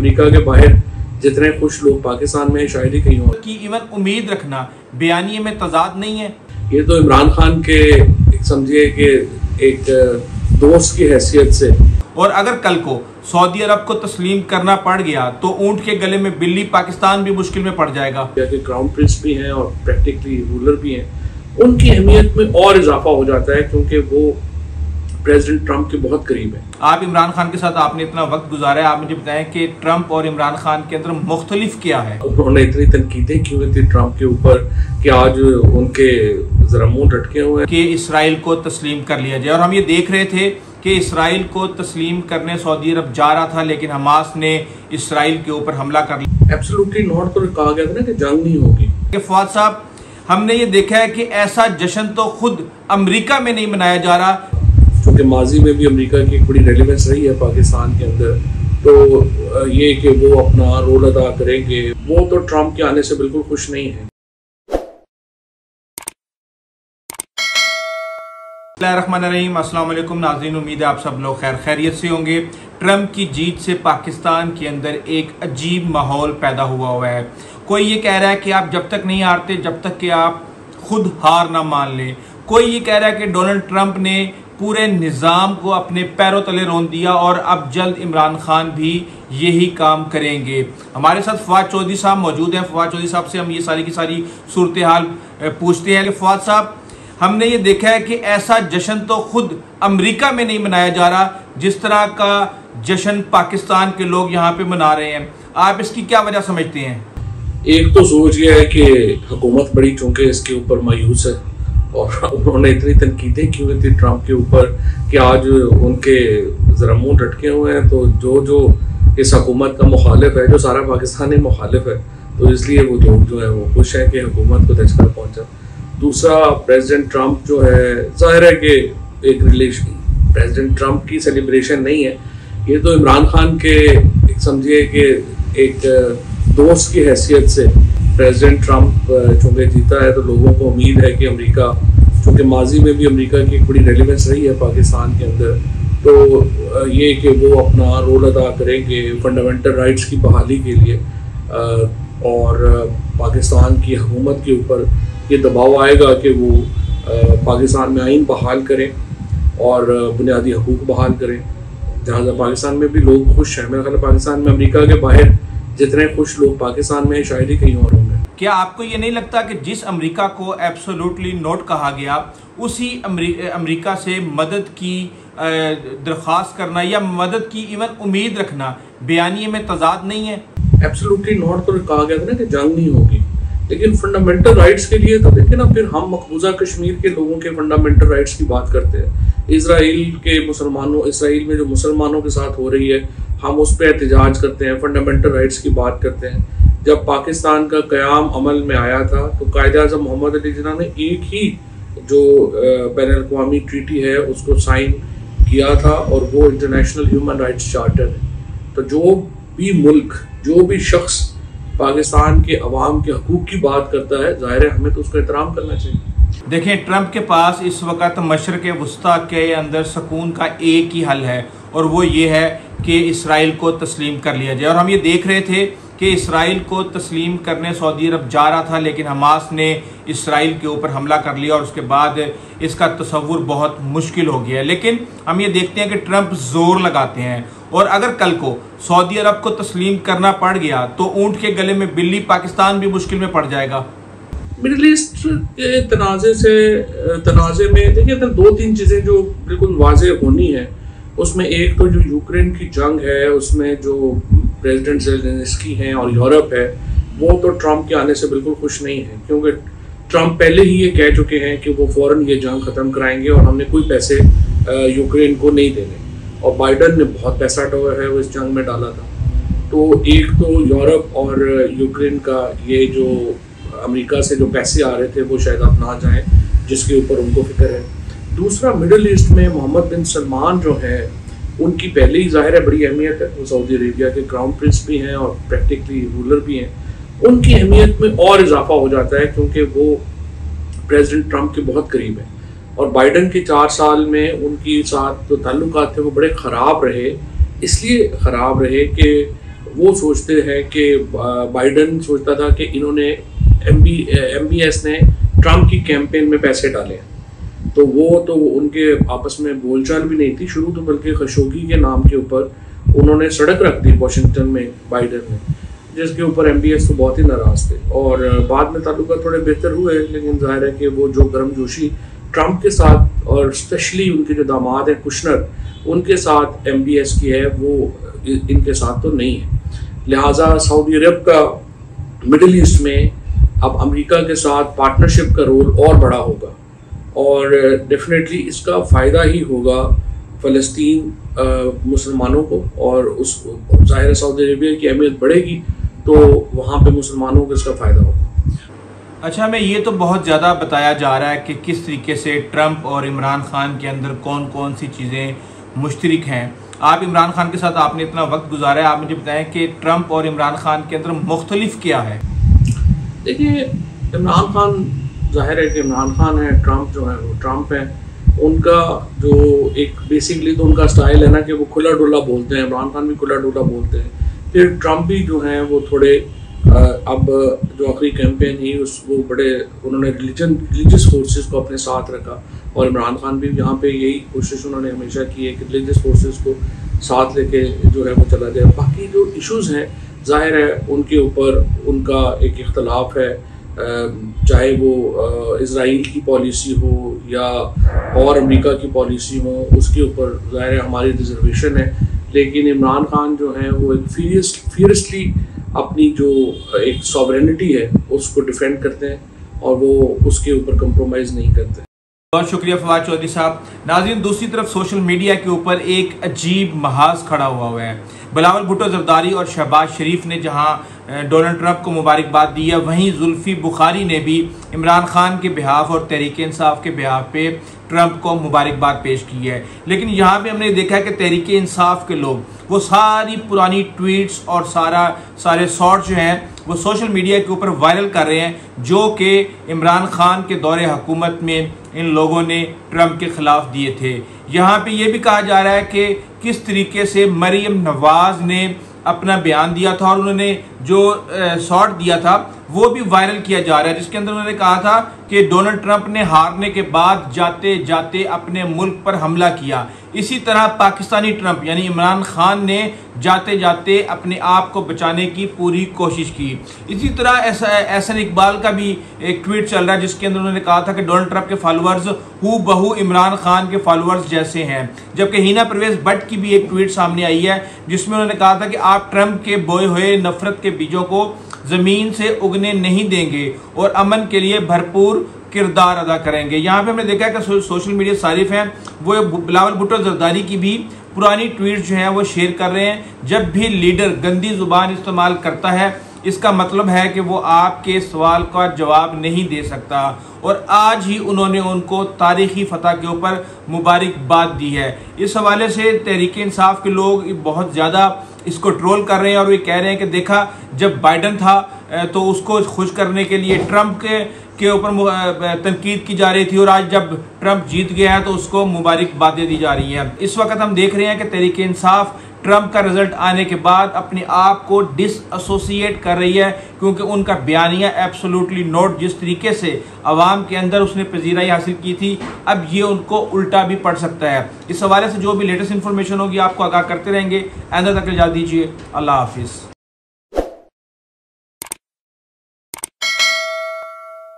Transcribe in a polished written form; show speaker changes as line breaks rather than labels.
America के बाहर जितने खुश लोग पाकिस्तान में शायद ही कहीं और
की इवन उम्मीद रखना बयानिए में तजाद नहीं है।
ये तो इमरान खान के समझिए कि एक दोस्त की हैसियत से,
और अगर कल को सऊदी अरब को तस्लीम करना पड़ गया तो ऊंट के गले में बिल्ली पाकिस्तान भी मुश्किल में पड़ जाएगा।
क्राउन प्रिंस भी हैं और प्रैक्टिकली रूलर भी हैं, उनकी अहमियत में और इजाफा हो जाता है क्योंकि वो प्रेसिडेंट ट्रंप के बहुत करीब है।
आप इमरान खान के साथ आपने इतना वक्त गुजारा है, आप मुझे बताएं कि ट्रंप और इमरान खान के अंदर मुख्तलिफ क्या है।
उन्होंने इतनी तनकीदें की हुई थी ट्रंप के ऊपर कि आज उनके जरा मुंह लटके हुए हैं
कि इसराइल को तस्लीम कर लिया जाए, और हम ये देख रहे थे कि इसराइल को तस्लीम करने सऊदी अरब जा रहा था, लेकिन हमास ने इसराइल के ऊपर हमला कर लिया।
एब्सोल्युटली नॉट, तो कहा गया था ना कि जंग नहीं होगी।
फवाद साहब, हमने ये देखा है कि ऐसा जश्न तो खुद अमेरिका में नहीं मनाया जा रहा,
क्योंकि माजी में भी अमेरिका की एक बड़ी रेलिवेंस रही है पाकिस्तान के अंदर, तो ये कि वो अपना रोल अदा करेंगे, वो तो ट्रंप के आने से बिल्कुल खुश नहीं है।
बिस्मिल्लाहिर्रहमानिर्रहीम, अस्सलाम वालेकुम नाज़रीन, उम्मीद है आप सब लोग खैरियत से होंगे। ट्रंप की जीत से पाकिस्तान के अंदर एक अजीब माहौल पैदा हुआ है। कोई ये कह रहा है कि आप जब तक नहीं हारते जब तक कि आप खुद हार ना मान लें। कोई ये कह रहा है कि डोनाल्ड ट्रंप ने पूरे निज़ाम को अपने पैरों तले रोन दिया और अब जल्द इमरान खान भी यही काम करेंगे। हमारे साथ फवाद चौधरी साहब मौजूद हैं। फवाद चौधरी साहब से हम ये सारी की सारी सूरत हाल पूछते हैं कि फवाद साहब, हमने ये देखा है कि ऐसा जश्न तो खुद अमेरिका में नहीं मनाया जा रहा जिस तरह का जश्न पाकिस्तान के लोग यहाँ पे मना रहे हैं। आप इसकी क्या वजह समझते हैं? एक
तो सोच ये है कि हुकूमत बड़ी चूंकि इसके ऊपर मायूस है और उन्होंने इतनी तनकीदें की हुई थी ट्रंप के ऊपर कि आज उनके जरा मुंह लटके हुए हैं। तो जो इस हुकूमत का मुखालिफ है, जो सारा पाकिस्तानी मुखालिफ है, तो इसलिए वो लोग जो है वो खुश है कि हुकूमत को दचका पहुंचा। दूसरा, प्रेसिडेंट ट्रंप जो है, जाहिर है कि एक रिलेशन प्रेसिडेंट ट्रंप की सेलिब्रेशन नहीं है, ये तो इमरान खान के समझिए कि एक दोस्त की हैसियत से प्रेसिडेंट ट्रंप चूँकि जीता है तो लोगों को उम्मीद है कि अमेरिका, चूँकि माजी में भी अमेरिका की एक बड़ी रेलिवेंस रही है पाकिस्तान के अंदर, तो ये कि वो अपना रोल अदा करेंगे फंडामेंटल राइट्स की बहाली के लिए, और पाकिस्तान की हुकूमत के ऊपर ये दबाव आएगा कि वो पाकिस्तान में आइन बहाल करें और बुनियादी हकूक़ बहाल करें। जहाँ पाकिस्तान में भी लोग खुश हैं, मेरा ख्याल पाकिस्तान में अमेरिका के बाहर जितने खुश लोग पाकिस्तान में शायद ही कहीं और होंगे।
क्या आपको ये नहीं लगता कि जिस अमेरिका को एब्सोल्युटली नोट कहा गया, उसी अमेरिका से मदद की दरख्वास्त करना या मदद की इवन उम्मीद रखना बयानिए में तजाद नहीं है?
एब्सोल्युटली नॉट, तो कहा गया था ना कि जंग नहीं होगी, लेकिन फंडामेंटल राइट्स के लिए तो देखिए ना, फिर हम मकबूजा कश्मीर के लोगों के फंडामेंटल राइट्स की बात करते हैं। इसराइल में जो मुसलमानों के साथ हो रही है, हम उस पर एहतजाज करते हैं, फंडामेंटल राइट्स की बात करते हैं। जब पाकिस्तान का क़याम अमल में आया था तो कायद-ए-आज़म मोहम्मद अली जिन्ना ने एक ही जो बैनुल-अक़वामी ट्रीटी है उसको साइन किया था, और वो इंटरनेशनल ह्यूमन राइट्स चार्टर है। तो जो भी मुल्क, जो भी शख्स पाकिस्तान के अवाम के हकूक़ की बात करता है, ज़ाहिर है हमें तो उसका एहतराम करना चाहिए।
देखें, ट्रंप के पास इस वक्त मशरक़ वस्ता के अंदर सुकून का एक ही हल है, और वो ये है कि इसराइल को तस्लीम कर लिया जाए। और हम ये देख रहे थे कि इसराइल को तस्लीम करने सऊदी अरब जा रहा था, लेकिन हमास ने इसराइल के ऊपर हमला कर लिया और उसके बाद इसका तसव्वुर बहुत मुश्किल हो गया है। लेकिन हम ये देखते हैं कि ट्रंप जोर लगाते हैं, और अगर कल को सऊदी अरब को तस्लीम करना पड़ गया तो ऊंट के गले में बिल्ली पाकिस्तान भी मुश्किल में पड़ जाएगा।
मिडिल ईस्ट के तनाज़े में देखिए तो दो तीन चीज़ें जो बिल्कुल वाज़े होनी है। उसमें एक तो जो यूक्रेन की जंग है, उसमें जो प्रेसिडेंट ज़ेलेंस्की हैं और यूरोप है, वो तो ट्रंप के आने से बिल्कुल खुश नहीं है, क्योंकि ट्रंप पहले ही ये कह चुके हैं कि वो फ़ौरन ये जंग ख़त्म कराएंगे और हमने कोई पैसे यूक्रेन को नहीं देने, और बाइडन ने बहुत पैसा जो है वो इस जंग में डाला था। तो एक तो यूरोप और यूक्रेन का ये जो अमेरिका से जो पैसे आ रहे थे वो शायद अब ना जाएं, जिसके ऊपर उनको फिक्र है। दूसरा, मिडिल ईस्ट में मोहम्मद बिन सलमान जो है, उनकी पहले ही ज़ाहिर है बड़ी अहमियत है, वो सऊदी अरेबिया के क्राउन प्रिंस भी हैं और प्रैक्टिकली रूलर भी हैं। उनकी अहमियत में और इजाफा हो जाता है क्योंकि वो प्रेसिडेंट ट्रंप के बहुत करीब है, और बाइडन के 4 साल में उनके साथ जो ताल्लुकात थे वो बड़े ख़राब रहे। इसलिए ख़राब रहे कि वो सोचते हैं कि बाइडन सोचता था कि इन्होंने MBS ने ट्रम्प की कैंपेन में पैसे डाले, तो उनके आपस में बोलचाल भी नहीं थी शुरू, तो बल्कि खशोगी के नाम के ऊपर उन्होंने सड़क रख दी वॉशिंगटन में बाइडन ने, जिसके ऊपर MBS तो बहुत ही नाराज थे। और बाद में ताल्लुकात थोड़े बेहतर हुए, लेकिन जाहिर है कि वो जो गर्मजोशी ट्रम्प के साथ और स्पेशली उनके जो दामाद हैं कुशनर, उनके साथ MBS की है, वो इनके साथ तो नहीं है। लिहाजा सऊदी अरब का मिडिल ईस्ट में अब अमेरिका के साथ पार्टनरशिप का रोल और बड़ा होगा, और डेफिनेटली इसका फ़ायदा ही होगा फ़लस्तीन मुसलमानों को, और उस ज़ाहिर सऊदी अरबिया की अहमियत बढ़ेगी तो वहाँ पे मुसलमानों को इसका फ़ायदा होगा।
अच्छा, हमें ये तो बहुत ज़्यादा बताया जा रहा है कि किस तरीके से ट्रंप और इमरान खान के अंदर कौन कौन सी चीज़ें मुश्तरक हैं। आप इमरान खान के साथ आपने इतना वक्त गुजारा है, आप मुझे बताएं कि ट्रंप और इमरान खान के अंदर मुख्तलिफ क्या है।
देखिए, इमरान खान जाहिर है कि इमरान खान है, ट्रंप जो है वो ट्रंप है। उनका जो एक बेसिकली तो उनका स्टाइल है ना कि वो खुला डुला बोलते हैं, इमरान खान भी खुला डुला बोलते हैं। फिर ट्रंप भी जो हैं वो थोड़े अब जो आखिरी कैंपेन ही वो बड़े उन्होंने रिलीजियस फोर्सेस को अपने साथ रखा, और इमरान खान भी यहाँ पे यही कोशिश उन्होंने हमेशा की है कि रिलीजियस फोर्सेस को साथ लेके जो है वो चला जाए। बाकी जो इश्यूज़ हैं जाहिर है उनके ऊपर उनका एक इख्तलाफ है, चाहे वो इजराइल की पॉलिसी हो या और अमेरिका की पॉलिसी हो, उसके ऊपर जाहिर है हमारी रिजर्वेशन है। लेकिन इमरान खान जो है वो एक फियरसली अपनी जो एक सॉवरेनिटी है उसको डिफेंड करते हैं, और वो उसके ऊपर कंप्रोमाइज़ नहीं करते।
बहुत शुक्रिया फवाद चौधरी साहब। नाज़रीन, दूसरी तरफ सोशल मीडिया के ऊपर एक अजीब महाज खड़ा हुआ है। बिलावल भुट्टो जरदारी और शहबाज शरीफ ने जहां डोनाल्ड ट्रंप को मुबारकबाद दी है, वहीं जुल्फी बुखारी ने भी इमरान खान के बिहाफ और तहरीक इंसाफ के बिहाफ पे ट्रंप को मुबारकबाद पेश की है। लेकिन यहाँ पे हमने देखा है कि तहरीक इंसाफ के लोग वो सारी पुरानी ट्वीट्स और सारे शॉर्ट्स जो हैं वो सोशल मीडिया के ऊपर वायरल कर रहे हैं, जो कि इमरान खान के दौरे हुकूमत में इन लोगों ने ट्रंप के खिलाफ दिए थे। यहाँ पे ये भी कहा जा रहा है कि किस तरीके से मरियम नवाज ने अपना बयान दिया था और उन्होंने जो शॉर्ट दिया था वो भी वायरल किया जा रहा है, जिसके अंदर उन्होंने कहा था कि डोनाल्ड ट्रंप ने हारने के बाद जाते जाते अपने मुल्क पर हमला किया। इसी तरह पाकिस्तानी ट्रंप यानी इमरान खान ने जाते जाते अपने आप को बचाने की पूरी कोशिश की। इसी तरह एहसन इकबाल का भी एक ट्वीट चल रहा है, जिसके अंदर उन्होंने कहा था कि डोनाल्ड ट्रंप के फॉलोअर्स हू बहू इमरान खान के फॉलोअर्स जैसे हैं। जबकि हिना परवेज भट्ट की भी एक ट्वीट सामने आई है, जिसमें उन्होंने कहा था कि आप ट्रंप के बोए हुए नफरत के बीजों को जमीन से उगने नहीं देंगे और अमन के लिए भरपूर किरदार अदा करेंगे। यहाँ पे हमने देखा है कि सोशल मीडिया सारिफ हैं वो बिलावल भुट्टो जरदारी की भी पुरानी ट्वीट जो है वो शेयर कर रहे हैं। जब भी लीडर गंदी जुबान इस्तेमाल करता है, इसका मतलब है कि वो आपके सवाल का जवाब नहीं दे सकता, और आज ही उन्होंने उनको तारीखी फतह के ऊपर मुबारकबाद दी है। इस हवाले से तहरीक इंसाफ के लोग बहुत ज़्यादा इसको ट्रोल कर रहे हैं और वे कह रहे हैं कि देखा, जब बाइडन था तो उसको खुश करने के लिए ट्रंप के ऊपर तनकीद की जा रही थी, और आज जब ट्रंप जीत गया है तो उसको मुबारकबादें दी जा रही हैं। इस वक्त हम देख रहे हैं कि तहरीक इंसाफ ट्रंप का रिजल्ट आने के बाद अपने आप को डिसएसोसिएट कर रही है, क्योंकि उनका बयानिया एब्सोल्युटली नोट जिस तरीके से अवाम के अंदर उसने पजीराई हासिल की थी, अब ये उनको उल्टा भी पड़ सकता है। इस हवाले से जो भी लेटेस्ट इन्फॉर्मेशन होगी आपको आगाह करते रहेंगे। आइंदा तक इजाज़त दीजिए। अल्लाह हाफिज़।